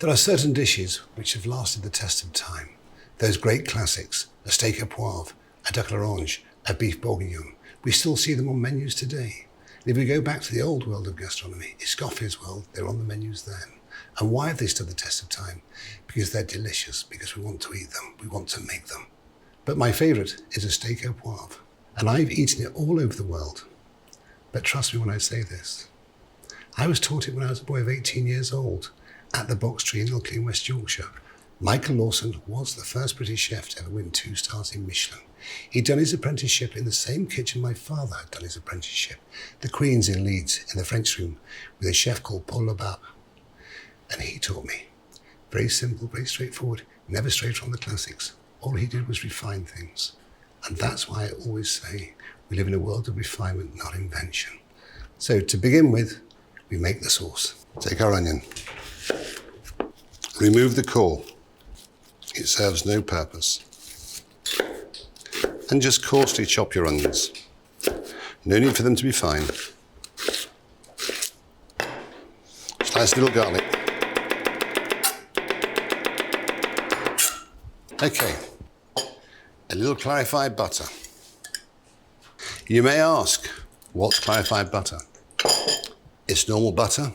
There are certain dishes which have lasted the test of time. Those great classics, a steak au poivre, a duck à l'orange, a beef bourguignon. We still see them on menus today. And if we go back to the old world of gastronomy, Escoffier's world, they're on the menus then. And why have they stood the test of time? Because they're delicious, because we want to eat them, we want to make them. But my favourite is a steak au poivre. And I've eaten it all over the world. But trust me when I say this. I was taught it when I was a boy of 18 years old at the Box Tree in Ilkley in West Yorkshire. Michael Lawson was the first British chef to ever win 2 stars in Michelin. He'd done his apprenticeship in the same kitchen my father had done his apprenticeship, the Queen's in Leeds, in the French room, with a chef called Paul Labarbe. And he taught me. Very simple, very straightforward, never strayed from the classics. All he did was refine things. And that's why I always say we live in a world of refinement, not invention. So to begin with, we make the sauce. Take our onion. Remove the core. It serves no purpose. And just coarsely chop your onions. No need for them to be fine. Slice little garlic. Okay, a little clarified butter. You may ask, what's clarified butter? It's normal butter,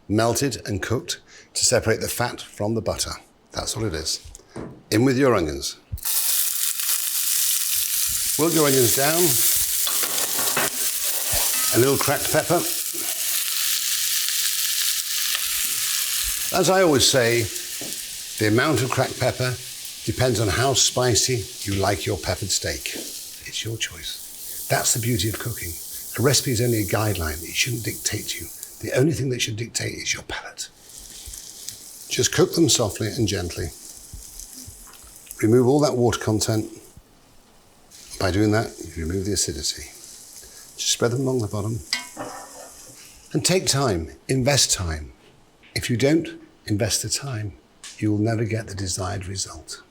melted and cooked to separate the fat from the butter. That's all it is. In with your onions. Wilt your onions down. A little cracked pepper. As I always say, the amount of cracked pepper depends on how spicy you like your peppered steak. It's your choice. That's the beauty of cooking. A recipe is only a guideline. It shouldn't dictate you. The only thing that should dictate is your palate. Just cook them softly and gently. Remove all that water content. By doing that, you remove the acidity. Just spread them along the bottom. And take time, invest time. If you don't invest the time, you will never get the desired result.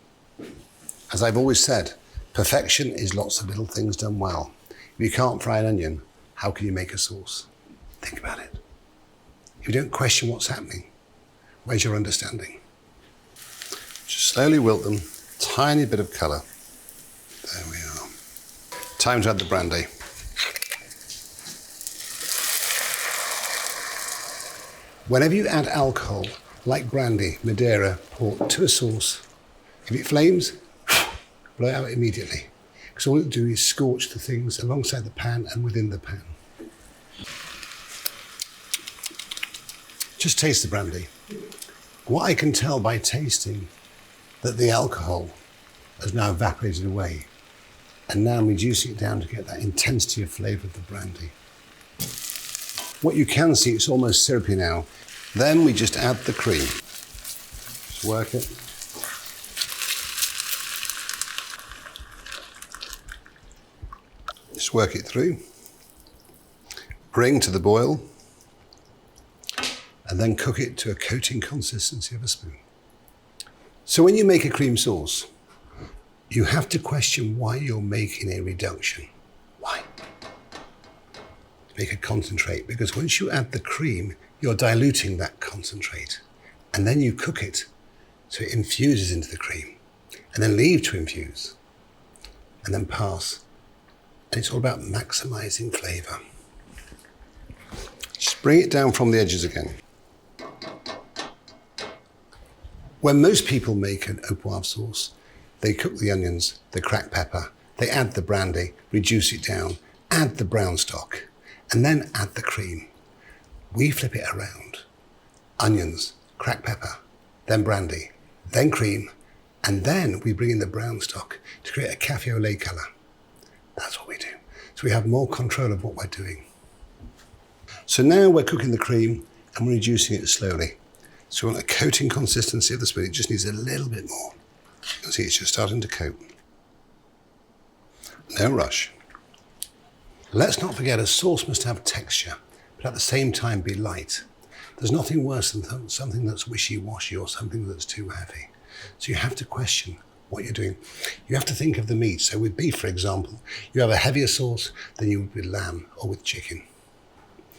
As I've always said, perfection is lots of little things done well. If you can't fry an onion, how can you make a sauce? Think about it. If you don't question what's happening, where's your understanding? Just slowly wilt them, tiny bit of colour. There we are. Time to add the brandy. Whenever you add alcohol, like brandy, Madeira, port, to a sauce, if it flames, blow it out immediately. Because all it'll do is scorch the things alongside the pan and within the pan. Just taste the brandy. What I can tell by tasting that the alcohol has now evaporated away, and now I'm reducing it down to get that intensity of flavour of the brandy. What you can see, it's almost syrupy now. Then we just add the cream. Just work it. Just work it through. Bring to the boil. And then cook it to a coating consistency of a spoon. So when you make a cream sauce, you have to question why you're making a reduction. Why? Make a concentrate, because once you add the cream, you're diluting that concentrate. And then you cook it so it infuses into the cream, and then leave to infuse, and then pass. And it's all about maximizing flavor. Just bring it down from the edges again. When most people make an au poivre sauce, they cook the onions, the cracked pepper, they add the brandy, reduce it down, add the brown stock, and then add the cream. We flip it around. Onions, cracked pepper, then brandy, then cream, and then we bring in the brown stock to create a cafe au lait colour. That's what we do. So we have more control of what we're doing. So now we're cooking the cream and we're reducing it slowly. So we want a coating consistency of the spoon. It just needs a little bit more. You can see it's just starting to coat. No rush. Let's not forget, a sauce must have texture, but at the same time be light. There's nothing worse than something that's wishy-washy or something that's too heavy. So you have to question what you're doing. You have to think of the meat. So with beef, for example, you have a heavier sauce than you would with lamb or with chicken,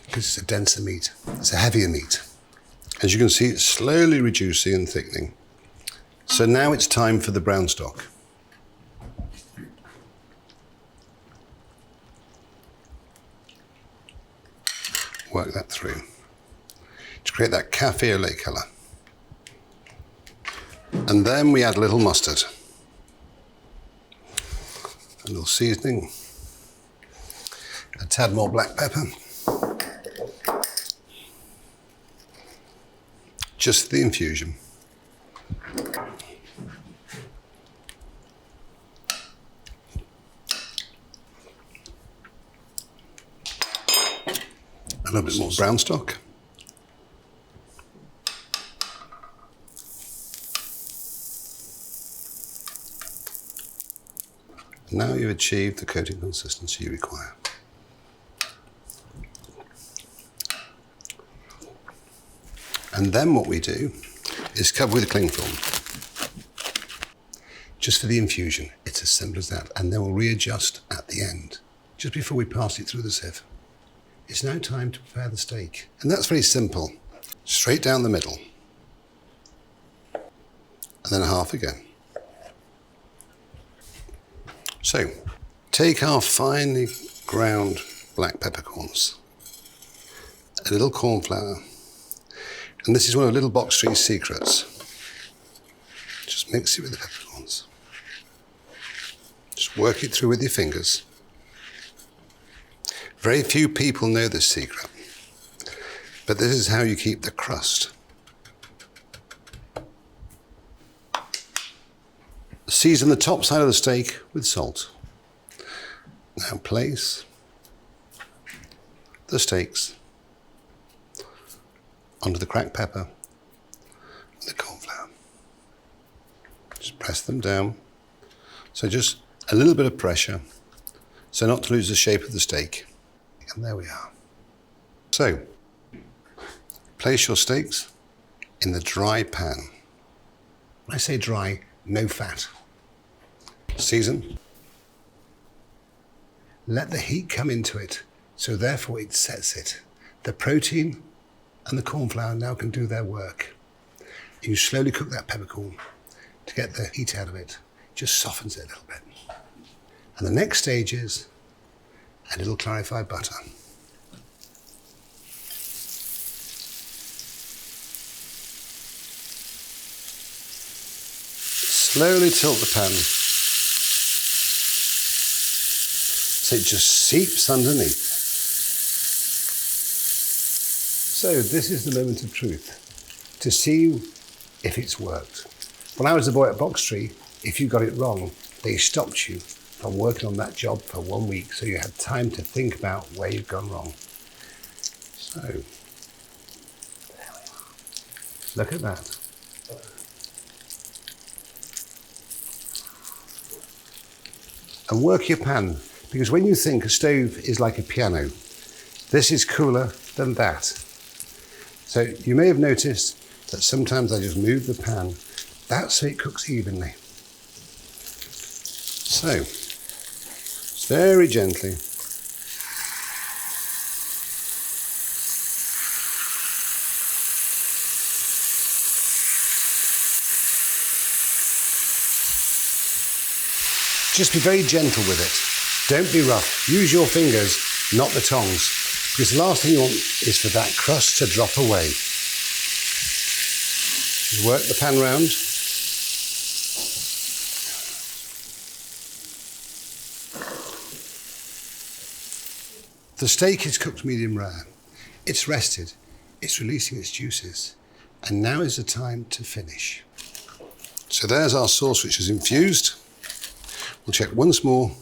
because it's a denser meat, it's a heavier meat. As you can see, it's slowly reducing and thickening. So now it's time for the brown stock. Work that through to create that cafe au lait colour. And then we add a little mustard, a little seasoning, a tad more black pepper, just for the infusion. A little bit more brown stock. Now you've achieved the coating consistency you require. And then what we do is cover with cling film. Just for the infusion. It's as simple as that. And then we'll readjust at the end, just before we pass it through the sieve. It's now time to prepare the steak. And that's very simple. Straight down the middle. And then half again. So, take our finely ground black peppercorns, a little corn flour, and this is one of Little Box Tree's secrets. Just mix it with the peppercorns. Just work it through with your fingers. Very few people know this secret, but this is how you keep the crust. Season the top side of the steak with salt. Now place the steaks onto the cracked pepper and the corn flour. Just press them down. So just a little bit of pressure, so not to lose the shape of the steak. And there we are. So, place your steaks in the dry pan. When I say dry, no fat. Season. Let the heat come into it, so therefore it sets it. The protein and the corn flour now can do their work. You slowly cook that peppercorn to get the heat out of it. Just softens it a little bit. And the next stage is a little clarified butter. Slowly tilt the pan so it just seeps underneath. So this is the moment of truth, to see if it's worked. When I was a boy at Box Tree, if you got it wrong, they stopped you from working on that job for 1 week, so you had time to think about where you'd gone wrong. So, there we are. Look at that. And work your pan, because when you think a stove is like a piano, this is cooler than that. So you may have noticed that sometimes I just move the pan, that's so it cooks evenly. So, very gently. Just be very gentle with it. Don't be rough. Use your fingers, not the tongs, because the last thing you want is for that crust to drop away. Just work the pan round. The steak is cooked medium rare. It's rested. It's releasing its juices. And now is the time to finish. So there's our sauce, which is infused. We'll check once more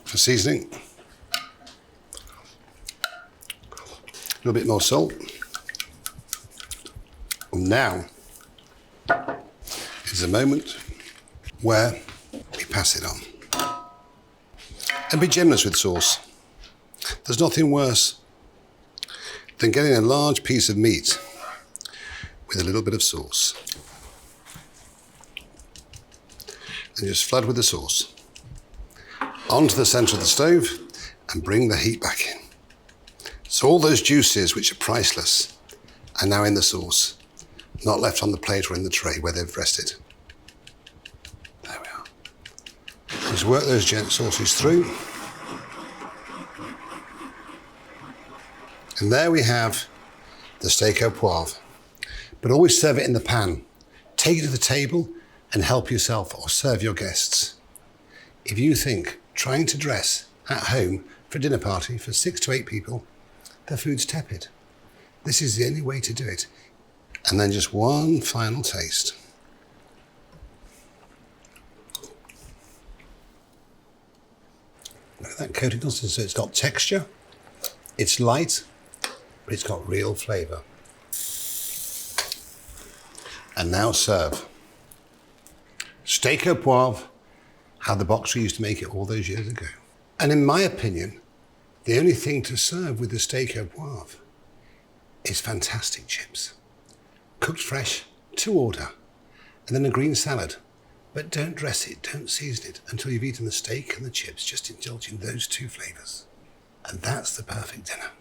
for seasoning. A little bit more salt. And now is the moment where we pass it on. And be generous with sauce. There's nothing worse than getting a large piece of meat with a little bit of sauce. And just flood with the sauce onto the centre of the stove and bring the heat back in. So all those juices, which are priceless, And now in the sauce, not left on the plate or in the tray where they've rested. There we are. Just work those sauces through. And there we have the steak au poivre. But always serve it in the pan. Take it to the table and help yourself or serve your guests. If you think trying to dress at home for a dinner party for 6 to 8 people, the food's tepid. This is the only way to do it. And then just one final taste. Look at that coating, so it's got texture, it's light, but it's got real flavour. And now serve. Steak au poivre, how the boxer used to make it all those years ago. And in my opinion, the only thing to serve with the steak au poivre is fantastic chips. Cooked fresh, to order. And then a green salad. But don't dress it, don't season it until you've eaten the steak and the chips. Just indulge in those 2 flavours. And that's the perfect dinner.